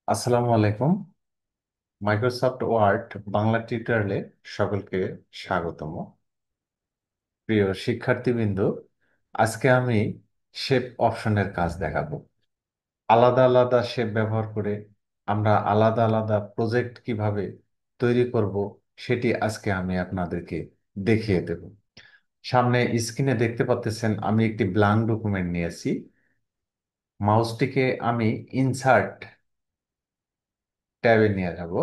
আসসালামু আলাইকুম। Microsoft word Bangla টিউটোরিয়ালে সকলকে স্বাগতম। প্রিয় শিক্ষার্থীবৃন্দ, আজকে আমি শেপ অপশনের কাজ দেখাবো। আলাদা আলাদা শেপ ব্যবহার করে আমরা আলাদা আলাদা প্রজেক্ট কিভাবে তৈরি করব সেটি আজকে আমি আপনাদেরকে দেখিয়ে দেব। সামনে স্ক্রিনে দেখতে পাচ্ছেন আমি একটি ব্ল্যাঙ্ক ডকুমেন্ট নিয়েছি। মাউসটিকে আমি ইনসার্ট ট্যাবে নিয়ে যাব।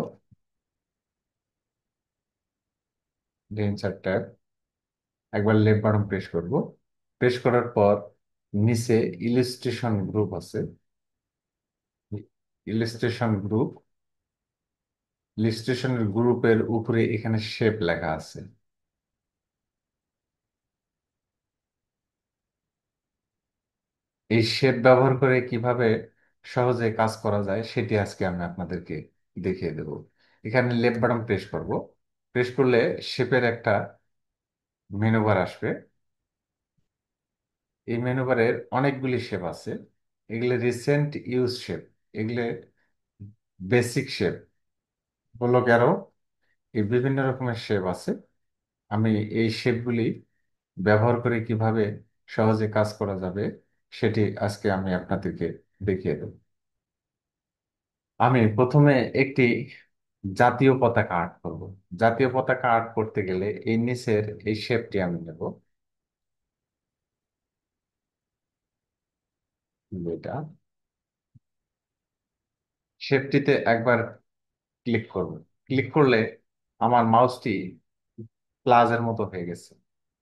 ইনসার্ট ট্যাব, একবার লেফট বাটন প্রেস করব। প্রেস করার পর নিচে ইলিস্ট্রেশন গ্রুপ আছে। ইলিস্ট্রেশন গ্রুপ, ইলিস্ট্রেশনের গ্রুপের উপরে এখানে শেপ লেখা আছে। এই শেপ ব্যবহার করে কিভাবে সহজে কাজ করা যায় সেটি আজকে আমি আপনাদেরকে দেখিয়ে দেব। এখানে লেফট বাটন প্রেস করব। প্রেস করলে শেপের একটা মেনু বার আসবে। এই মেনু বারের অনেকগুলি শেপ আছে। এগুলো রিসেন্ট ইউজ শেপ, এগুলো বেসিক শেপ, ব্লক অ্যারো, এই বিভিন্ন রকমের শেপ আছে। আমি এই শেপগুলি ব্যবহার করে কিভাবে সহজে কাজ করা যাবে সেটি আজকে আমি আপনাদেরকে দেখিয়ে দেব। আমি প্রথমে একটি জাতীয় পতাকা আর্ট করব। জাতীয় পতাকা আর্ট করতে গেলে এই নিচের এই শেপটি আমি নেব, এটা। শেপটিতে একবার ক্লিক করব। ক্লিক করলে আমার মাউসটি প্লাসের মতো হয়ে গেছে।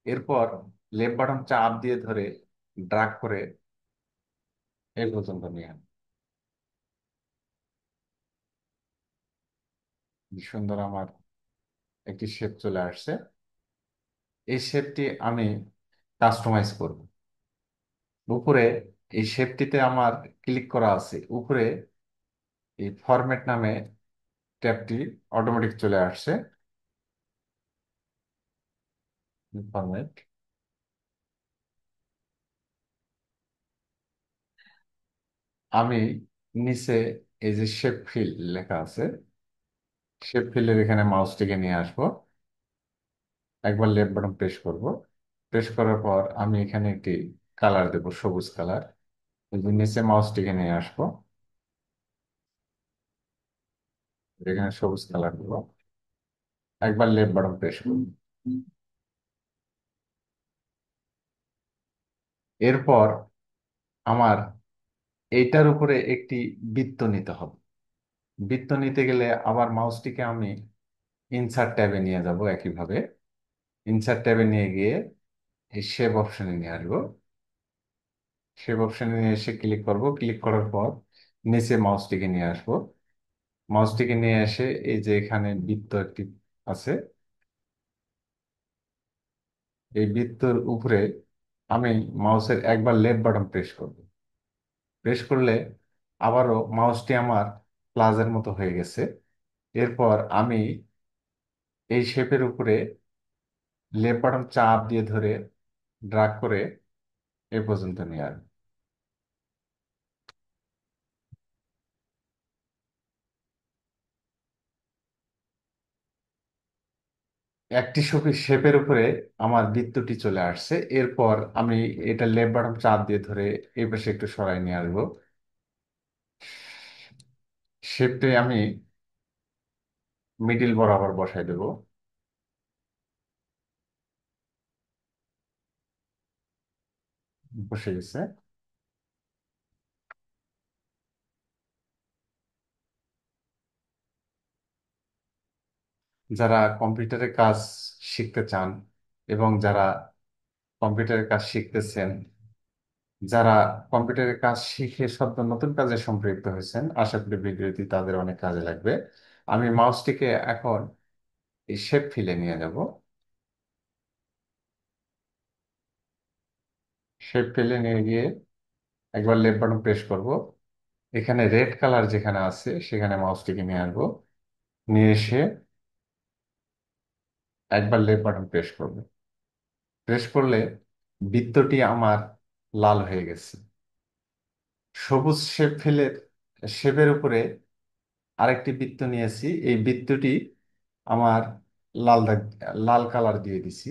এরপর লেফট বাটন চাপ দিয়ে ধরে ড্রাগ করে এই পর্যন্ত নিয়ে আনবো। কি সুন্দর আমার একটি শেপ চলে আসছে। এই শেপটি আমি কাস্টমাইজ করব। উপরে এই শেপটিতে আমার ক্লিক করা আছে। উপরে এই ফরম্যাট নামে ট্যাবটি অটোমেটিক চলে আসছে। ফরম্যাট, আমি নিচে এই যে শেপ ফিল লেখা আছে, শেপ ফিলের এখানে মাউসটিকে নিয়ে আসব। একবার লেফট বাটন প্রেস করব। প্রেস করার পর আমি এখানে একটি কালার দেব, সবুজ কালার। এই যে নিচে মাউসটিকে নিয়ে আসবো, এখানে সবুজ কালার দেব। একবার লেফট বাটন প্রেস করব। এরপর আমার এইটার উপরে একটি বৃত্ত নিতে হবে। বৃত্ত নিতে গেলে আবার মাউসটিকে আমি ইনসার্ট ট্যাবে নিয়ে যাব। একইভাবে ইনসার্ট ট্যাবে নিয়ে গিয়ে এই শেপ অপশনে নিয়ে আসবো। শেপ অপশনে নিয়ে এসে ক্লিক করব। ক্লিক করার পর নিচে মাউসটিকে নিয়ে আসবো। মাউসটিকে নিয়ে এসে এই যে এখানে বৃত্ত একটি আছে, এই বৃত্তর উপরে আমি মাউসের একবার লেফট বাটন প্রেস করব। প্রেস করলে আবারও মাউসটি আমার প্লাসের মতো হয়ে গেছে। এরপর আমি এই শেপের উপরে লেফট বাটন চাপ দিয়ে ধরে ড্রাগ করে এ পর্যন্ত নিয়ে আসবো। একটি শেপের উপরে আমার বৃত্তটি চলে আসছে। এরপর আমি এটা লেফট বাটন চাপ দিয়ে ধরে এই পাশে একটু সরাই নিয়ে আসবো। শেপটি আমি মিডিল বরাবর বসাই দেব। বসে গেছে। যারা কম্পিউটারে কাজ শিখতে চান এবং যারা কম্পিউটারের কাজ শিখতেছেন, যারা কম্পিউটারের কাজ শিখে সদ্য নতুন কাজে সম্পৃক্ত হয়েছেন, আশা করি ভিডিওটি তাদের অনেক কাজে লাগবে। আমি মাউসটিকে এখন এই শেপ ফিলে নিয়ে যাব। শেপ ফিলে নিয়ে গিয়ে একবার লেফট বাটন প্রেস করব। এখানে রেড কালার যেখানে আছে সেখানে মাউসটিকে নিয়ে আসবো। নিয়ে এসে একবার লেফট বাটন প্রেস করব। প্রেস করলে বৃত্তটি আমার লাল হয়ে গেছে। সবুজ শেপের উপরে আরেকটি বৃত্ত নিয়েছি, এই বৃত্তটি আমার লাল দাগ, লাল কালার দিয়ে দিছি।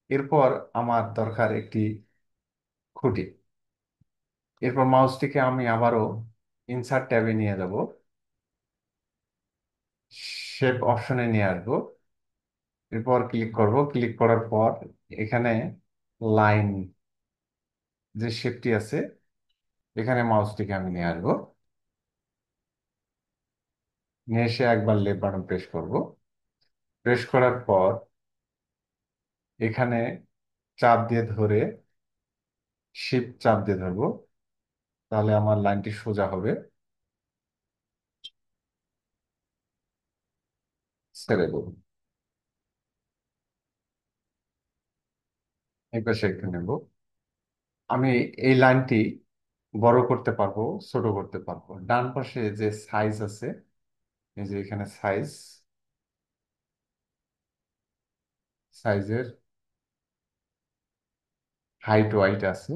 এরপর আমার দরকার একটি খুঁটি। এরপর মাউসটিকে আমি আবারও ইনসার্ট ট্যাবে নিয়ে যাব, শেপ অপশনে নিয়ে আসবো। এরপর ক্লিক করব, ক্লিক করার পর এখানে লাইন যে শেপটি আছে, এখানে মাউসটিকে আমি নিয়ে আসবো। নিয়ে এসে একবার লেফট বাটন প্রেস করব। প্রেস করার পর এখানে চাপ দিয়ে ধরে, শিফট চাপ দিয়ে ধরবো, তাহলে আমার লাইনটি সোজা হবে। ছেড়ে দেবো। এই পাশে একটু নেব। আমি এই লাইনটি বড় করতে পারবো, ছোট করতে পারবো। ডান পাশে যে সাইজ আছে, এই যে এখানে সাইজ, সাইজের হাইট ওয়াইট আছে।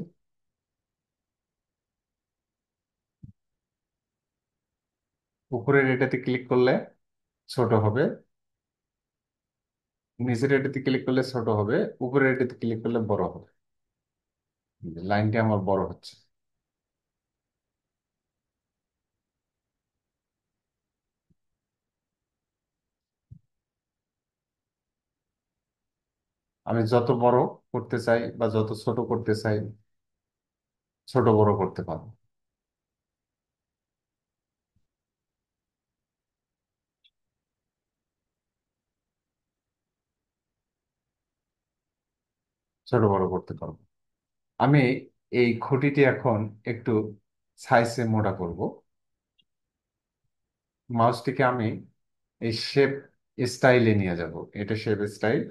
উপরের এটাতে ক্লিক করলে ছোট হবে, নিচের এটাতে ক্লিক করলে ছোট হবে, উপরের এটাতে ক্লিক করলে বড় হবে। লাইনটি আমার বড় হচ্ছে। আমি যত বড় করতে চাই বা যত ছোট করতে চাই, ছোট বড় করতে পারবো। ছোট বড় করতে পারবো। আমি এই খুঁটিটি এখন একটু সাইজে মোটা করব। মাউসটিকে আমি এই শেপ স্টাইলে নিয়ে যাব, এটা শেপ স্টাইল।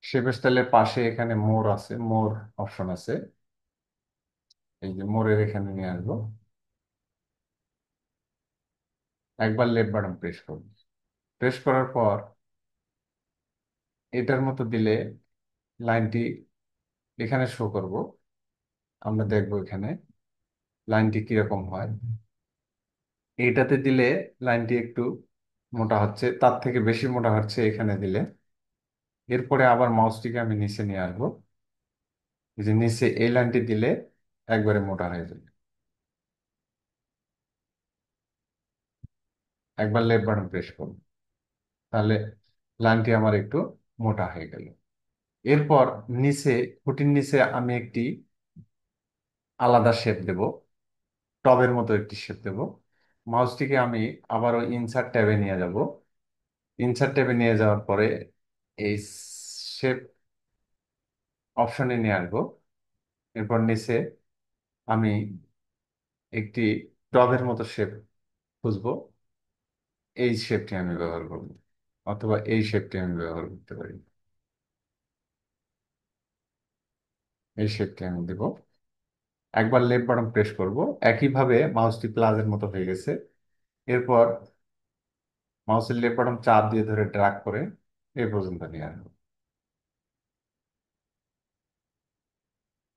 শেপ স্টাইলের পাশে এখানে মোর আছে, মোর অপশন আছে। এই যে মোরের এখানে নিয়ে আসবো। একবার লেফট বাটন প্রেস করব। প্রেস করার পর এটার মতো দিলে লাইনটি এখানে শো করব। আমরা দেখবো এখানে লাইনটি কিরকম হয়। এইটাতে দিলে লাইনটি একটু মোটা হচ্ছে, তার থেকে বেশি মোটা হচ্ছে এখানে দিলে। এরপরে আবার মাউসটিকে আমি নিচে নিয়ে আসবো। এই যে নিচে এই লাইনটি দিলে একবারে মোটা হয়ে যাবে। একবার লেফট বাটন প্রেস করব, তাহলে লাইনটি আমার একটু মোটা হয়ে গেল। এরপর নিচে, খুঁটির নিচে আমি একটি আলাদা শেপ দেব, টবের মতো একটি শেপ দেব। মাউসটিকে আমি আবারও ইনসার্ট ট্যাবে নিয়ে যাব। ইনসার্ট ট্যাবে নিয়ে যাওয়ার পরে এই শেপ অপশনে নিয়ে আসবো। এরপর নিচে আমি একটি টবের মতো শেপ খুঁজবো, এই শেপটি আমি ব্যবহার করব, অথবা এই শেপটি আমি ব্যবহার করতে পারি। এই শেপটি আমি দেব। একবার লেফট বাটন প্রেস করব। একইভাবে মাউসটি প্লাসের মতো হয়ে গেছে। এরপর মাউসের লেফট বাটন চাপ দিয়ে ধরে ড্র্যাগ করে এই পর্যন্ত নিয়ে আসবো।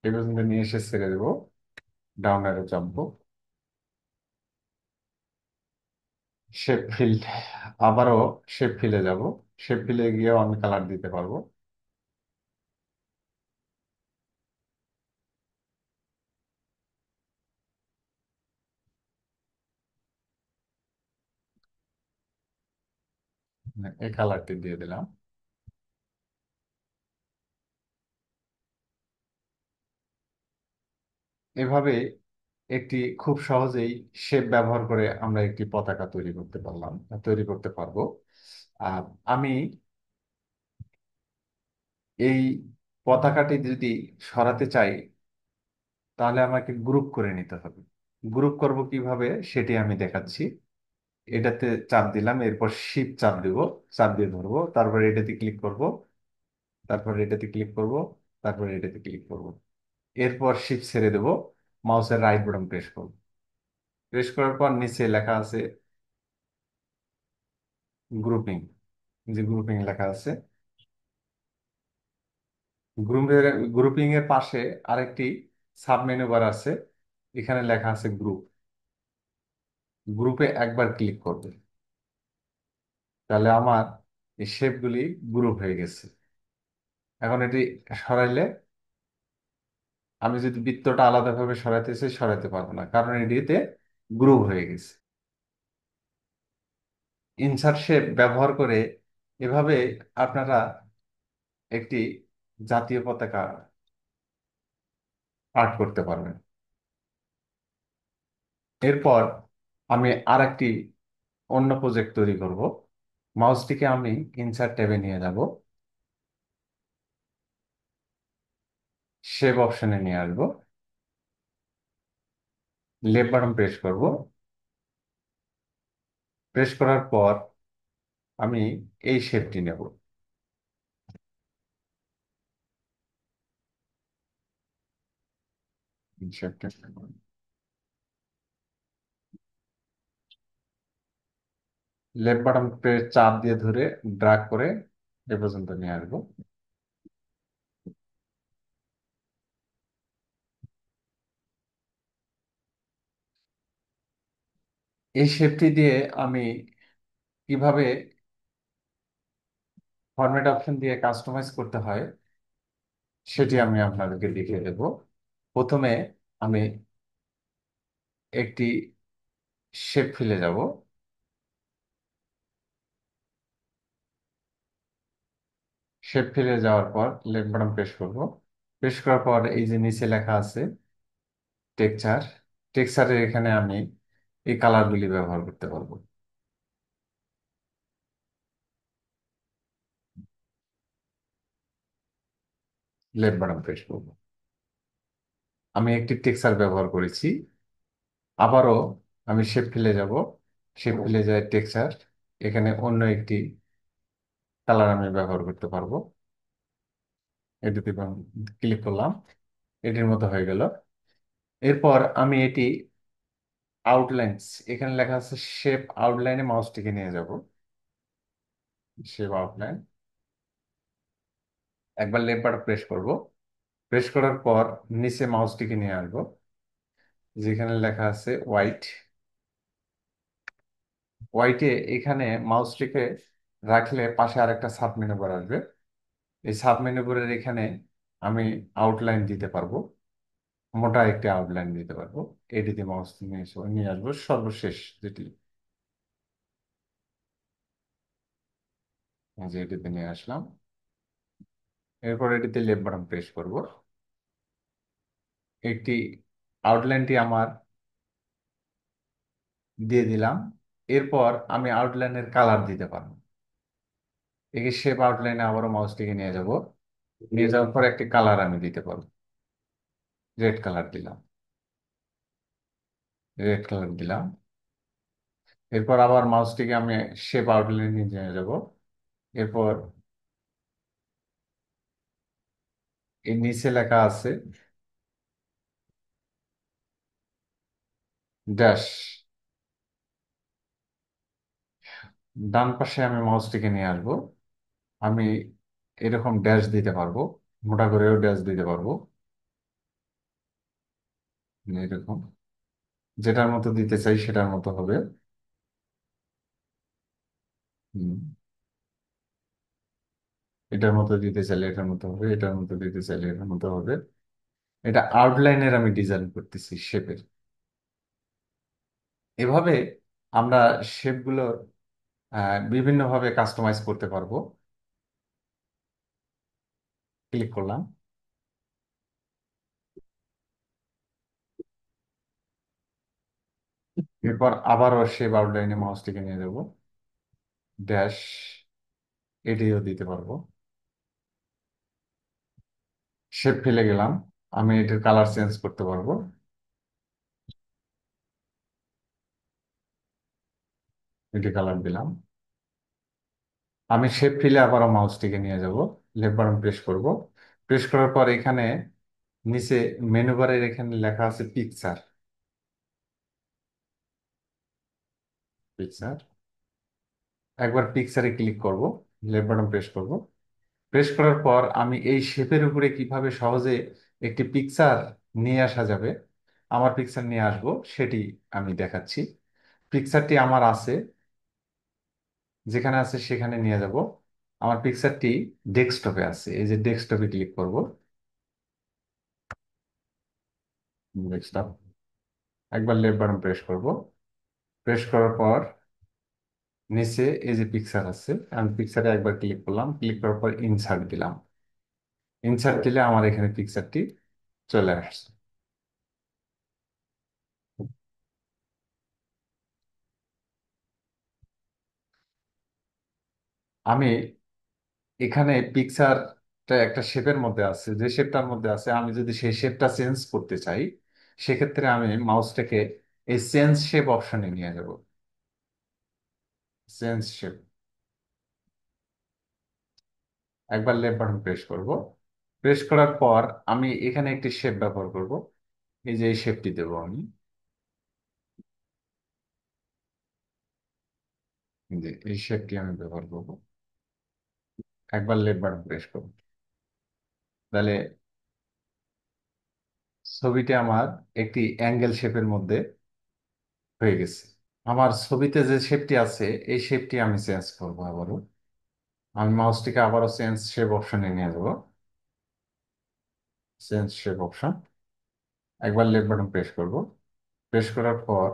এই পর্যন্ত নিয়ে এসে ছেড়ে দেবো। ডাউন অ্যারো চাপবো, শেপ ফিল, আবারও শেপ ফিলে যাব। শেপ ফিলে গিয়ে আমি কালার দিতে পারবো। এই কালারটি দিয়ে দিলাম। এভাবে একটি খুব সহজেই শেপ ব্যবহার করে আমরা একটি পতাকা তৈরি করতে পারলাম, তৈরি করতে পারবো। আর আমি এই পতাকাটি যদি সরাতে চাই, তাহলে আমাকে গ্রুপ করে নিতে হবে। গ্রুপ করব কিভাবে সেটি আমি দেখাচ্ছি। এটাতে চাপ দিলাম, এরপর শিফট চাপ দিব, চাপ দিয়ে ধরবো, তারপর এটাতে ক্লিক করব, তারপর এটাতে ক্লিক করব, তারপর এটাতে ক্লিক করব। এরপর শিফট ছেড়ে দেব, মাউসের রাইট বাটন প্রেস করব। প্রেস করার পর নিচে লেখা আছে গ্রুপিং, যে গ্রুপিং লেখা আছে। গ্রুপের, গ্রুপিং এর পাশে আরেকটি সাব মেনু বার আছে, এখানে লেখা আছে গ্রুপ। গ্রুপে একবার ক্লিক করবে, তাহলে আমার এই শেপগুলি গ্রুপ হয়ে গেছে। এখন এটি সরাইলে, আমি যদি বৃত্তটা আলাদাভাবে সরাইতে চাই সরাইতে পারবো না, কারণ এটিতে গ্রুপ হয়ে গেছে। ইনসার্ট শেপ ব্যবহার করে এভাবে আপনারা একটি জাতীয় পতাকা আর্ট করতে পারবেন। এরপর আমি আরেকটি অন্য প্রজেক্ট তৈরি করব। মাউসটিকে আমি ইনসার্ট ট্যাবে নিয়ে যাব, শেপ অপশনে নিয়ে আসবো, লেফট বাটন প্রেস করব। প্রেস করার পর আমি এই শেপটি নেব। এই শেপটা লেফট বাটন প্রেস চাপ দিয়ে ধরে ড্রাগ করে এ পর্যন্ত নিয়ে আসবো। এই শেপটি দিয়ে আমি কিভাবে ফরম্যাট অপশন দিয়ে কাস্টমাইজ করতে হয় সেটি আমি আপনাদেরকে দেখিয়ে দেব। প্রথমে আমি একটি শেপ ফিলে যাব। শেপ ফিলে যাওয়ার পর লেফট বাটন প্রেস করব। প্রেস করার পর এই যে নিচে লেখা আছে টেক্সচার, টেক্সচারের এখানে আমি এই কালারগুলি ব্যবহার করতে পারবো। লেফট বাটন প্রেস করব। আমি একটি টেক্সচার ব্যবহার করেছি। আবারও আমি শেপ ফিলে যাব। শেপ ফিলে যায় টেক্সচার, এখানে অন্য একটি কালার আমি ব্যবহার করতে পারবো। এটিতে ক্লিক করলাম, এটির মতো হয়ে গেল। এরপর আমি এটি আউটলাইন্স, এখানে লেখা আছে শেপ আউটলাইনে মাউসটিকে নিয়ে যাব। শেপ আউটলাইন, একবার লেফট বাটন প্রেস করব। প্রেস করার পর নিচে মাউসটিকে নিয়ে আসবো, যেখানে লেখা আছে হোয়াইট। হোয়াইটে এখানে মাউসটিকে রাখলে পাশে আরেকটা সাব মেনু বার আসবে। এই সাব মেনু বারের এখানে আমি আউটলাইন দিতে পারবো, মোটা একটি আউটলাইন দিতে পারবো। এটিতে মাউস নিয়ে নিয়ে আসবো সর্বশেষ যেটি, এই যে এটিতে নিয়ে আসলাম। এরপর এটিতে লেফট বাটন প্রেস করব। একটি আউটলাইনটি আমার দিয়ে দিলাম। এরপর আমি আউটলাইনের কালার দিতে পারবো। একে শেপ আউটলাইনে আবারও মাউসটিকে নিয়ে যাব। নিয়ে যাওয়ার পর একটি কালার আমি দিতে পারবো। রেড কালার দিলাম। রেড কালার দিলাম। এরপর আবার মাউসটিকে আমি শেপ আউটলাইনে নিয়ে যাব। এরপর এই নিচে লেখা আছে ড্যাশ, ডান পাশে আমি মাউসটিকে নিয়ে আসবো। আমি এরকম ড্যাশ দিতে পারবো, মোটা করেও ড্যাশ দিতে পারবো। এরকম যেটার মতো দিতে চাই সেটার মতো হবে। হুম, এটার মতো দিতে চাইলে এটার মতো হবে, এটার মতো দিতে চাইলে এটার মতো হবে। এটা আউটলাইনের আমি ডিজাইন করতেছি শেপের। এভাবে আমরা শেপগুলো বিভিন্নভাবে কাস্টমাইজ করতে পারবো। ক্লিক করলাম। এরপর আবারও শেপ আউটলাইনে মাউসটিকে নিয়ে যাব। ড্যাশ, এটিও দিতে পারবো। শেপ ফেলে গেলাম, আমি এটার কালার চেঞ্জ করতে পারবো। এটি কালার দিলাম। আমি শেপ ফিলে আবারও মাউসটিকে নিয়ে যাব। লেফট বাটন প্রেস করব। প্রেস করার পর এখানে নিচে মেনু বারের এখানে লেখা আছে পিকচার। পিকচার, একবার পিকচারে ক্লিক করব। লেফট বাটন প্রেস করব। প্রেস করার পর আমি এই শেপের উপরে কিভাবে সহজে একটি পিকচার নিয়ে আসা যাবে আমার পিকচার নিয়ে আসবো, সেটি আমি দেখাচ্ছি। পিকচারটি আমার আছে, যেখানে আছে সেখানে নিয়ে যাব। আমার পিকচারটি ডেস্কটপে আছে, এই যে ডেস্কটপে ক্লিক করব। ডেস্কটপ, একবার লেফট বাটন প্রেস করব। প্রেস করার পর নিচে এই যে পিকচার আছে, আমি পিকচারে একবার ক্লিক করলাম, ক্লিক করার পর ইনসার্ট দিলাম। ইনসার্ট দিলে আমার এখানে পিকচারটি চলে আসছে। আমি এখানে পিকচারটা একটা শেপের মধ্যে আছে, যে শেপটার মধ্যে আছে, আমি যদি সেই শেপটা চেঞ্জ করতে চাই, সেক্ষেত্রে আমি মাউসটাকে এই চেঞ্জ শেপ অপশনে নিয়ে যাব। চেঞ্জ শেপ, একবার লেফট বাটন প্রেস করব। প্রেস করার পর আমি এখানে একটি শেপ ব্যবহার করব। এই যে এই শেপটি দেবো আমি, এই যে এই শেপটি আমি ব্যবহার করব। একবার লেফট বাটন প্রেস করব। তাহলে ছবিটি আমার একটি অ্যাঙ্গেল শেপের মধ্যে হয়ে গেছে। আমার ছবিতে যে শেপটি আছে, এই শেপটি আমি চেঞ্জ করবো আবারও। আমি মাউসটিকে আবারও চেঞ্জ শেপ অপশনে নিয়ে যাব। চেঞ্জ শেপ অপশন, একবার লেফট বাটন প্রেস করব। প্রেস করার পর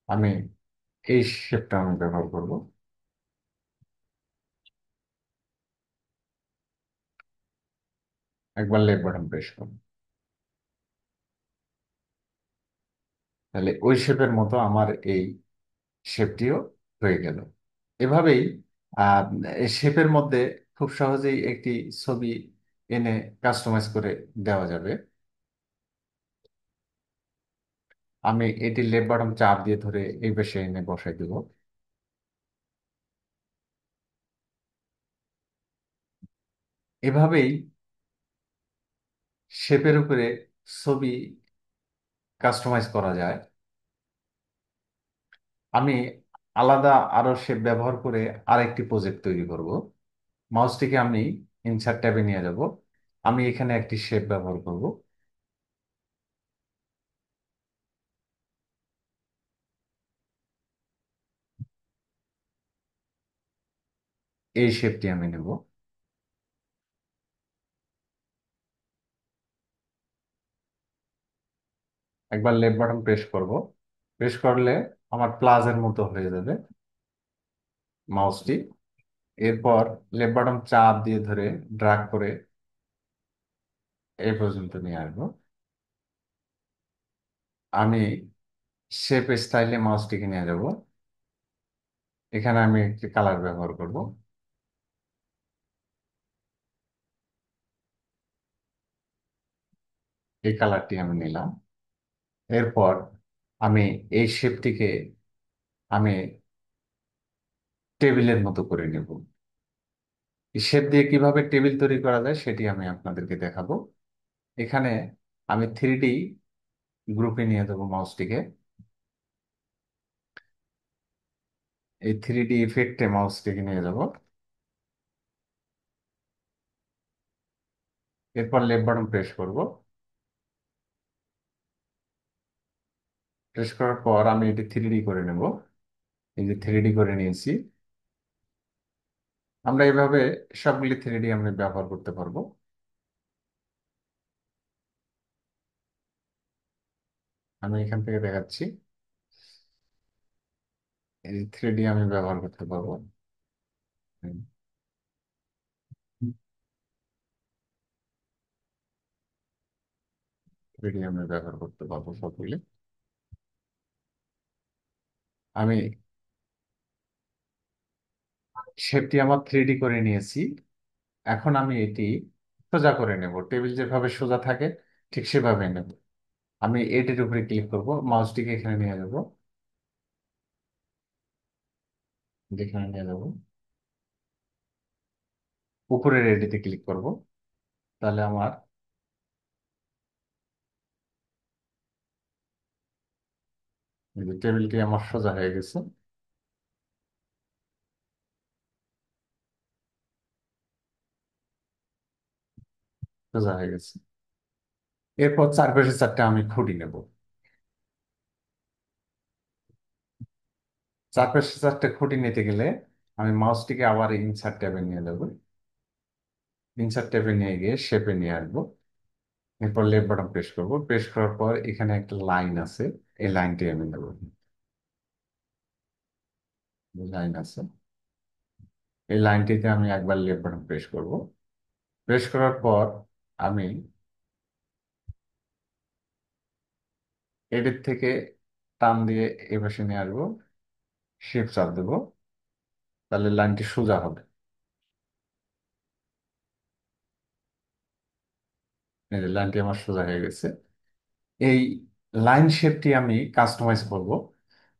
আমি এই শেপটা আমি ব্যবহার করব। একবার লেফট বাটন প্রেস করব। তাহলে ওই শেপের মতো আমার এই শেপটিও হয়ে গেল। এভাবেই আহ শেপের মধ্যে খুব সহজেই একটি ছবি এনে কাস্টমাইজ করে দেওয়া যাবে। আমি এটি লেফট বাটন চাপ দিয়ে ধরে এই পাশে এনে বসাই দেব। এভাবেই শেপের উপরে ছবি কাস্টমাইজ করা যায়। আমি আলাদা আরো শেপ ব্যবহার করে আরেকটি প্রজেক্ট তৈরি করব। মাউসটিকে আমি ইনসার্ট ট্যাবে নিয়ে যাব। আমি এখানে একটি শেপ ব্যবহার করব। এই শেপটি আমি নেব। একবার লেফট বাটন প্রেস করব। প্রেস করলে আমার প্লাসের মতো হয়ে যাবে মাউসটি। এরপর লেফট বাটন চাপ দিয়ে ধরে ড্রাগ করে এই পর্যন্ত নিয়ে আসবো। আমি শেপ স্টাইলে মাউসটিকে নিয়ে যাব। এখানে আমি একটি কালার ব্যবহার করব। এই কালারটি আমি নিলাম। এরপর আমি এই শেপটিকে আমি টেবিলের মতো করে নেব। শেপ দিয়ে কিভাবে টেবিল তৈরি করা যায় সেটি আমি আপনাদেরকে দেখাবো। এখানে আমি 3D গ্রুপে নিয়ে যাব মাউসটিকে। এই 3D ইফেক্টে মাউসটিকে নিয়ে যাব। এরপর লেফট বাটন প্রেস করব। প্রেস করার পর আমি এটি 3D করে নেব। এই যে 3D করে নিয়েছি। আমরা এইভাবে সবগুলি 3D আমরা ব্যবহার করতে পারবো। আমি এখান থেকে দেখাচ্ছি, এই 3D আমি ব্যবহার করতে পারবো। 3D আমি ব্যবহার করতে পারবো সবগুলি। আমি শেপটি আমার 3D করে নিয়েছি। এখন আমি এটি সোজা করে নেব, টেবিল যেভাবে সোজা থাকে ঠিক সেভাবে নেব। আমি এটির উপরে ক্লিক করব, মাউসটিকে এখানে নিয়ে যাব, যেখানে নিয়ে যাব উপরের এটিতে ক্লিক করব। তাহলে আমার এই যে টেবিলটি আমার সোজা হয়ে গেছে। সোজা হয়ে গেছে। এরপর চারপাশে চারটে আমি খুঁটি নেব। চারপাশে চারটে খুঁটি নিতে গেলে আমি মাউসটিকে আবার ইনসার্ট ট্যাবে নিয়ে যাবো। ইনসার্ট ট্যাবে নিয়ে গিয়ে শেপে নিয়ে আসবো। এরপর লেফট বাটন প্রেস করব, প্রেস করার পর এখানে একটা লাইন আছে, এই লাইনটি আমি নেব। লাইন আছে, এই লাইনটিতে আমি একবার লেফট বাটন প্রেস করব। প্রেস করার পর আমি এডিট থেকে টান দিয়ে এ পাশে নিয়ে আসবো, শিফট চাপ দেবো, তাহলে লাইনটি সোজা হবে। এই যে লাইনটি আমার সোজা হয়ে গেছে। এই লাইন শেপটি আমি কাস্টমাইজ করব।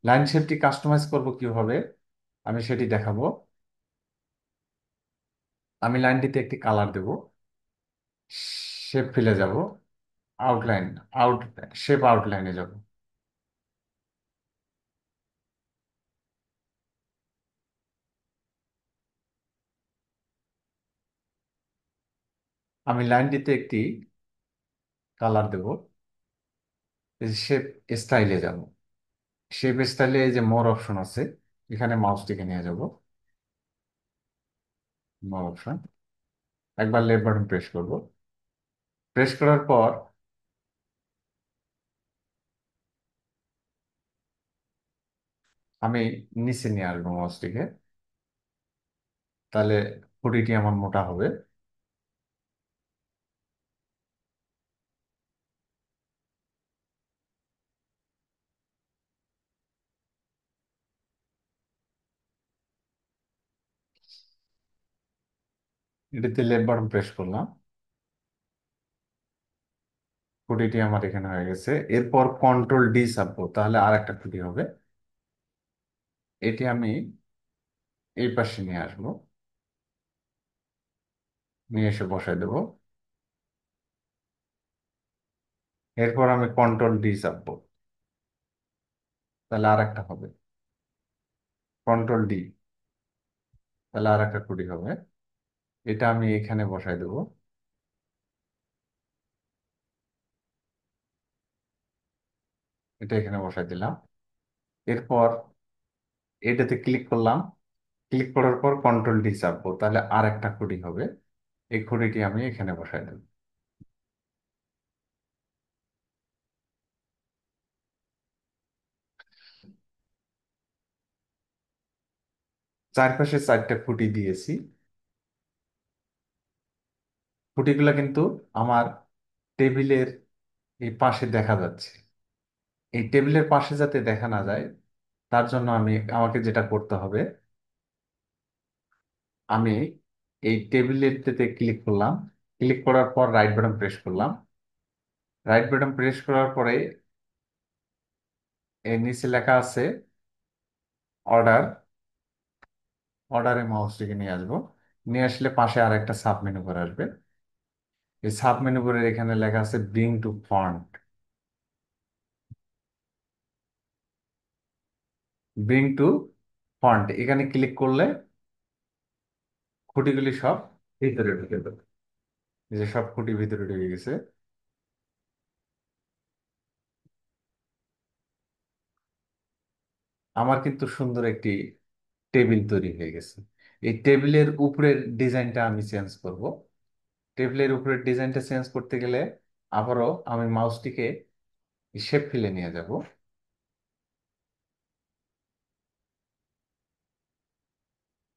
লাইন শেপটি কাস্টমাইজ করব কিভাবে আমি সেটি দেখাবো। আমি লাইনটিতে একটি কালার দেব, শেপ ফিলে যাব, আউটলাইন, আউট শেপ আউটলাইনে যাব। আমি লাইনটিতে একটি কালার দেব, শেপ স্টাইলে যাব। শেপ স্টাইলে এই যে মোর অপশন আছে, এখানে মাউসটিকে নিয়ে যাব, মোর অপশন, একবার লেফট বাটন প্রেস করব। প্রেস করার পর আমি নিচে নিয়ে আসবো মাউসটিকে, তাহলে খুঁটিটি আমার মোটা হবে। এটিতে লেফট বাটন প্রেস করলাম, খুঁটিটি আমার এখানে হয়ে গেছে। এরপর কন্ট্রোল ডি চাপবো, তাহলে আর একটা খুঁটি হবে। এটি আমি এই পাশে নিয়ে আসবো, নিয়ে এসে বসাই দেবো। এরপর আমি কন্ট্রোল ডি চাপবো, তাহলে আর একটা হবে। কন্ট্রোল ডি, তাহলে আর একটা খুঁটি হবে। এটা আমি এখানে বসাই দেবো, এটা এখানে বসাই দিলাম। এরপর এটাতে ক্লিক করলাম, ক্লিক করার পর কন্ট্রোল ডি চাপবো, তাহলে আর একটা খুঁটি হবে। এই খুঁটিটি আমি এখানে বসাই দেবো। চারপাশে চারটা খুঁটি দিয়েছি। খুঁটিগুলো কিন্তু আমার টেবিলের এই পাশে দেখা যাচ্ছে। এই টেবিলের পাশে যাতে দেখা না যায়, তার জন্য আমাকে যেটা করতে হবে, আমি এই টেবিলেরতে ক্লিক করলাম, ক্লিক করার পর রাইট বাটন প্রেস করলাম। রাইট বাটন প্রেস করার পরে এর নিচে লেখা আছে অর্ডার, অর্ডারে মাউসটিকে নিয়ে আসবো। নিয়ে আসলে পাশে আর একটা সাব মেনু বার আসবে। এই সাব মেনু বারের এখানে লেখা আছে bring to font. Bring to font এখানে ক্লিক করলে খুঁটিগুলি সব ভিতরে ঢুকে যাবে। এই যে সব খুঁটি ভিতরে ঢুকে গেছে। আমার কিন্তু সুন্দর একটি টেবিল তৈরি হয়ে গেছে। এই টেবিলের উপরের ডিজাইনটা আমি চেঞ্জ করব। টেবিলের উপরের ডিজাইনটা চেঞ্জ করতে গেলে আবারও আমি মাউসটিকে শেপ ফিলে নিয়ে যাব।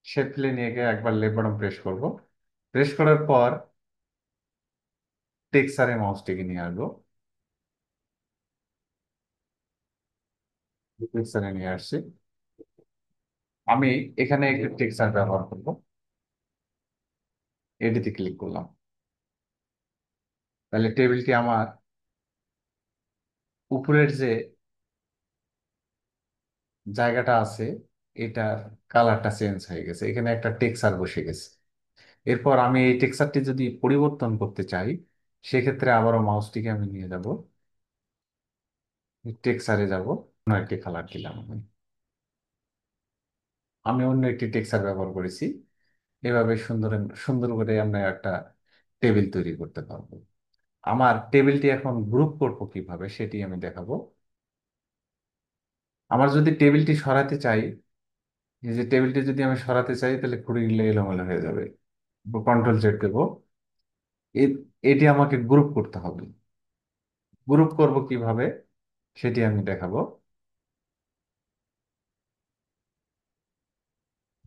শেপ ফিলে নিয়ে গিয়ে একবার লেফট বাটন প্রেস করব। প্রেস করার পর টেক্সচারে মাউসটিকে নিয়ে আসবো, টেক্সচারে নিয়ে আসছি। আমি এখানে একটু টেক্সচার ব্যবহার করব, এটিতে ক্লিক করলাম, তাহলে টেবিলটি আমার উপরের যে জায়গাটা আছে, এটার কালারটা চেঞ্জ হয়ে গেছে, এখানে একটা টেক্সচার বসে গেছে। এরপর আমি এই টেক্সচারটি যদি পরিবর্তন করতে চাই, সেক্ষেত্রে আবারও মাউসটিকে আমি নিয়ে যাব, টেক্সচারে যাব, অন্য একটি কালার দিলাম। আমি অন্য একটি টেক্সচার ব্যবহার করেছি। এভাবে সুন্দর সুন্দর করে আমরা একটা টেবিল তৈরি করতে পারবো। আমার টেবিলটি এখন গ্রুপ করবো কিভাবে সেটি আমি দেখাবো। আমার যদি টেবিলটি সরাতে চাই, এই যে টেবিলটি যদি আমি সরাতে চাই তাহলে খুঁড়িগুলো এলোমেলো হয়ে যাবে। কন্ট্রোল জেড দেবো। এটি আমাকে গ্রুপ করতে হবে। গ্রুপ করব কিভাবে সেটি আমি দেখাবো।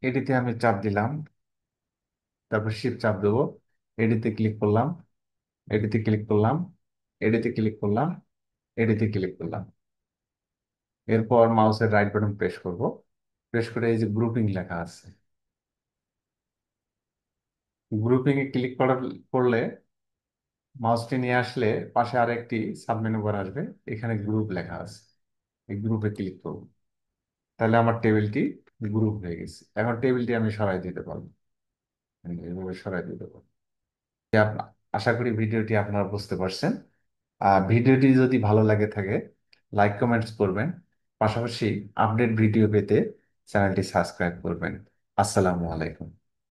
এটিতে আমি চাপ দিলাম, তারপর শিফট চাপ দেবো, এটিতে ক্লিক করলাম, এটিতে ক্লিক করলাম, এটিতে ক্লিক করলাম, এটিতে ক্লিক করলাম। এরপর মাউসের রাইট বাটন প্রেস করব। প্রেস করে এই যে গ্রুপিং লেখা আছে, গ্রুপিং এ ক্লিক করলে মাউসটি নিয়ে আসলে পাশে আরেকটি সাবমেনু বার আসবে, এখানে গ্রুপ লেখা আছে। এই গ্রুপে ক্লিক করব, তাহলে আমার টেবিলটি গ্রুপ হয়ে গেছে। এখন টেবিলটি আমি সরাই দিতে পারবো, এইভাবে সরাই দিতে পারবো। আশা করি ভিডিওটি আপনারা বুঝতে পারছেন। ভিডিওটি যদি ভালো লাগে থাকে লাইক কমেন্টস করবেন, পাশাপাশি আপডেট ভিডিও পেতে চ্যানেলটি সাবস্ক্রাইব করবেন। আসসালামু আলাইকুম।